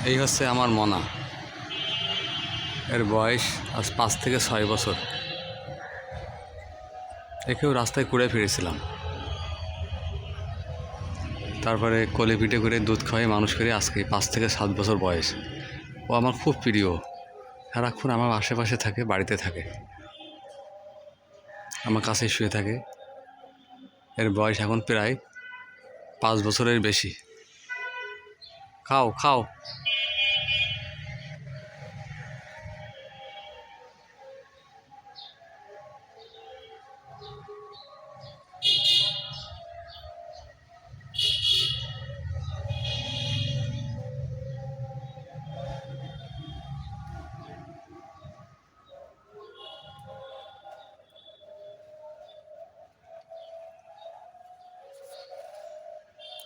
এই হচ্ছে আমার মনা। এর বয়স আজ 5 থেকে 6 বছর। একেও রাস্তায় কুড়ে ফিরেছিলাম, তারপরে কোলে পিঠে করে দুধ খাওয়াই মানুষ করে আজকে 5 থেকে 7 বছর বয়স। ও আমার খুব প্রিয়, সারাক্ষণ আমার আশেপাশে থাকে, বাড়িতে থাকে, আমার কাছে শুয়ে থাকে। এর বয়স এখন প্রায় 5 বছরের বেশি। খাও খাও।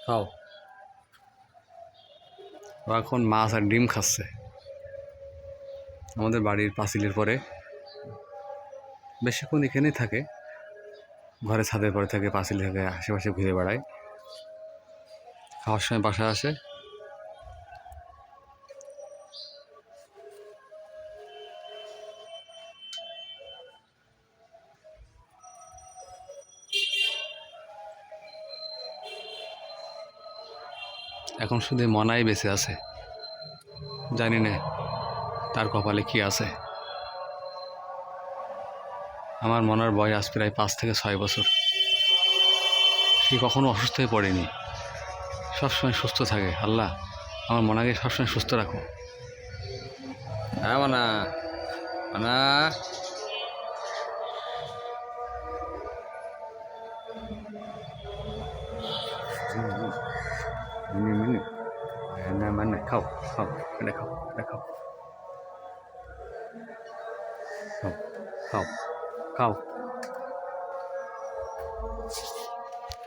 খাও। ও এখন মাছ আর ডিম খাচ্ছে। আমাদের বাড়ির পাঁচিলের পরে বেশিক্ষণ এখানেই থাকে, ঘরে ছাদের পরে থাকে, পাঁচিল থেকে আশেপাশে ঘুরে বেড়ায়, খাওয়ার সময় বাসায় আসে। এখন শুধু মনাই বেঁচে আছে, জানি না তার কপালে কি আছে। আমার মনার বয়স আজ প্রায় 5 থেকে 6 বছর। সে কখনো অসুস্থ হয়ে পড়েনি, সবসময় সুস্থ থাকে। আল্লাহ আমার মনাকে সবসময় সুস্থ রাখো। হ্যাঁ মনা, মনা না মানে খাও খাও, এটা খাও, এটা খাও, খাও খাও খাও।